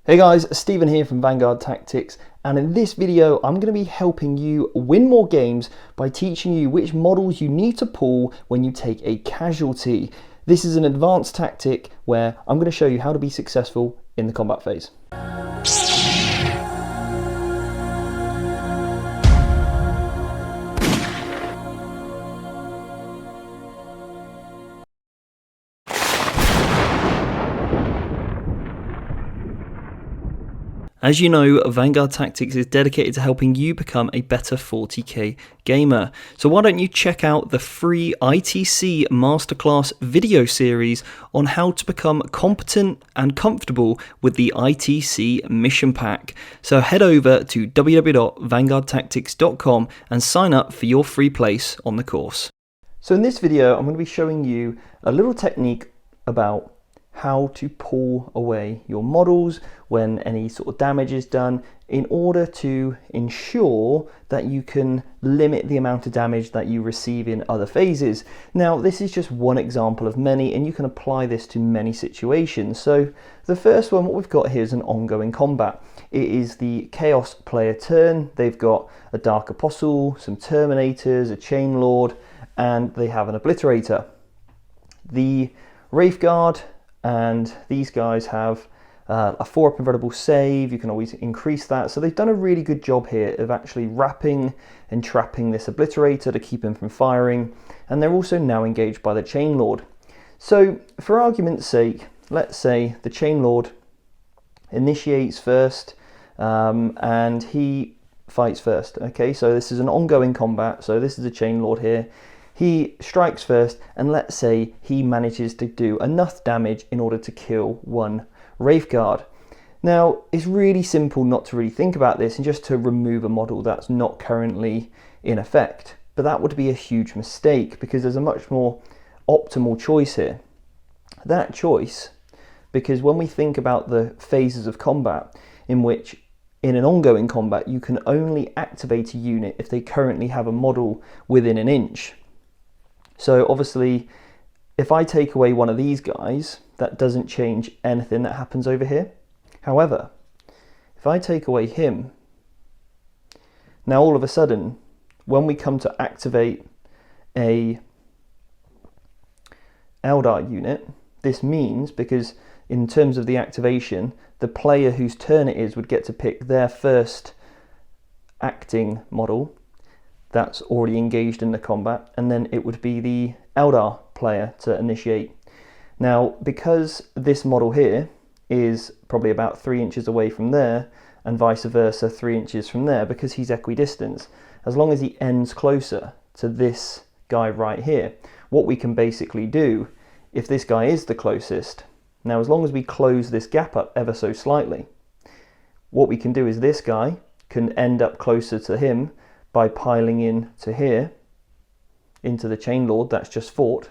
Hey guys, Stephen here from Vanguard Tactics, and in this video I'm going to be helping you win more games by teaching you which models you need to pull when you take a casualty. This is an advanced tactic where I'm going to show you how to be successful in the combat phase. As you know, Vanguard Tactics is dedicated to helping you become a better 40k gamer. So why don't you check out the free ITC Masterclass video series on how to become competent and comfortable with the ITC Mission Pack. So head over to www.vanguardtactics.com and sign up for your free place on the course. So in this video, I'm going to be showing you a little technique about how to pull away your models when any sort of damage is done in order to ensure that you can limit the amount of damage that you receive in other phases. Now, this is just one example of many, and you can apply this to many situations. So the first one, what we've got here is an ongoing combat. It is the Chaos player turn. They've got a Dark Apostle, some Terminators, a Chain Lord, and they have an Obliterator. The Wraith Guard and these guys have a 4-up invertible save. You can always increase that. So they've done a really good job here of actually wrapping and trapping this Obliterator to keep him from firing, and they're also now engaged by the Chain Lord. So for argument's sake, let's say the Chain Lord initiates first and he fights first. Okay, so this is an ongoing combat, so this is a Chain Lord here. He strikes first, and let's say he manages to do enough damage in order to kill one Wraith Guard. Now, it's really simple not to really think about this and just to remove a model that's not currently in effect. But that would be a huge mistake because there's a much more optimal choice here. That choice, because when we think about the phases of combat in which in an ongoing combat you can only activate a unit if they currently have a model within an inch. So obviously, if I take away one of these guys, that doesn't change anything that happens over here. However, if I take away him, now all of a sudden, when we come to activate a Eldar unit, this means, because in terms of the activation, the player whose turn it is would get to pick their first acting model that's already engaged in the combat, and then it would be the Eldar player to initiate. Now, because this model here is probably about 3 inches away from there, and vice versa 3 inches from there, because he's equidistant, as long as he ends closer to this guy right here, what we can basically do, if this guy is the closest, now as long as we close this gap up ever so slightly, what we can do is this guy can end up closer to him by piling in to here, into the Chain Lord that's just fought.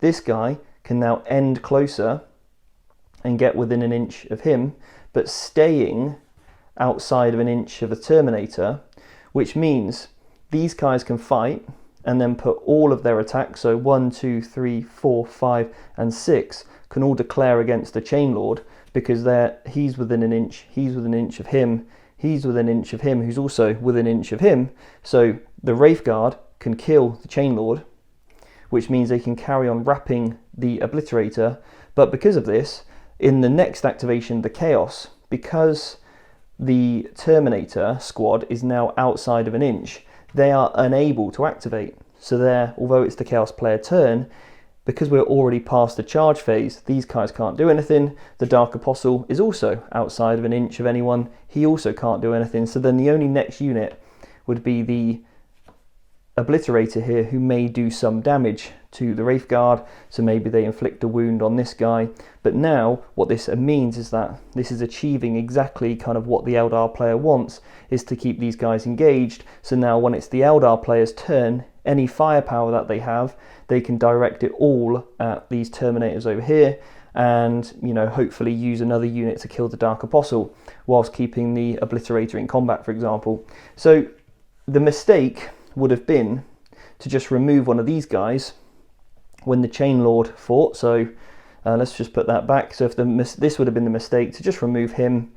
This guy can now end closer and get within an inch of him, but staying outside of an inch of a Terminator, which means these guys can fight and then put all of their attacks, so 1, 2, 3, 4, 5, and 6, can all declare against the Chain Lord because he's within an inch, he's within an inch of him, he's within an inch of him, who's also within an inch of him. So the Wraith Guard can kill the Chain Lord, which means they can carry on wrapping the Obliterator. But because of this, in the next activation, the Chaos, because the Terminator squad is now outside of an inch, they are unable to activate. So although it's the Chaos player turn, because we're already past the charge phase, these guys can't do anything. The Dark Apostle is also outside of an inch of anyone. He also can't do anything. So then the only next unit would be the Obliterator here, who may do some damage to the Wraith Guard. So maybe they inflict a wound on this guy. But now what this means is that this is achieving exactly kind of what the Eldar player wants, is to keep these guys engaged. So now when it's the Eldar player's turn, any firepower that they have, they can direct it all at these Terminators over here, and hopefully use another unit to kill the Dark Apostle whilst keeping the Obliterator in combat, for example. So the mistake would have been to just remove one of these guys when the Chain Lord fought. So Let's just put that back. So if this would have been the mistake, to just remove him.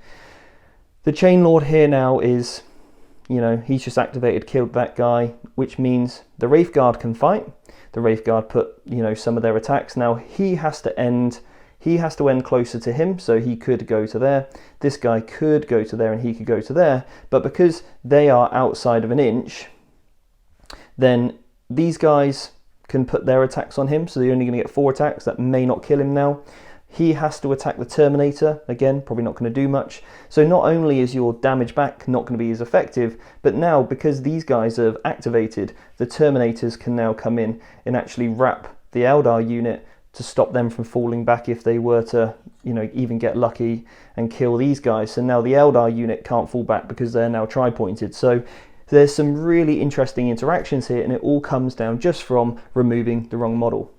The Chain Lord here now is, you know, he's just activated, killed that guy, which means the Wraith Guard can fight. The Wraith Guard put, you know, some of their attacks. Now he has to end closer to him, so he could go to there. This guy could go to there and he could go to there. But because they are outside of an inch, then these guys can put their attacks on him, so they're only going to get 4 attacks. That may not kill him now. He has to attack the Terminator, again, probably not going to do much. So not only is your damage back not going to be as effective, but now because these guys have activated, the Terminators can now come in and actually wrap the Eldar unit to stop them from falling back if they were to, you know, even get lucky and kill these guys. So now the Eldar unit can't fall back because they're now tri-pointed. So there's some really interesting interactions here, and it all comes down just from removing the wrong model.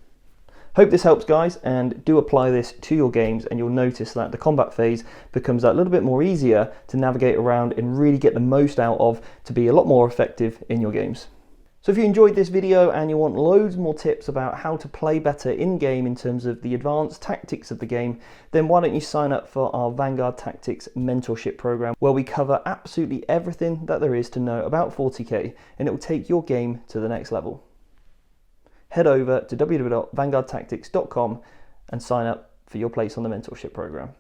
Hope this helps, guys, and do apply this to your games, and you'll notice that the combat phase becomes a little bit more easier to navigate around and really get the most out of, to be a lot more effective in your games. So if you enjoyed this video and you want loads more tips about how to play better in-game in terms of the advanced tactics of the game, then why don't you sign up for our Vanguard Tactics mentorship program, where we cover absolutely everything that there is to know about 40k, and it will take your game to the next level. Head over to www.vanguardtactics.com and sign up for your place on the mentorship program.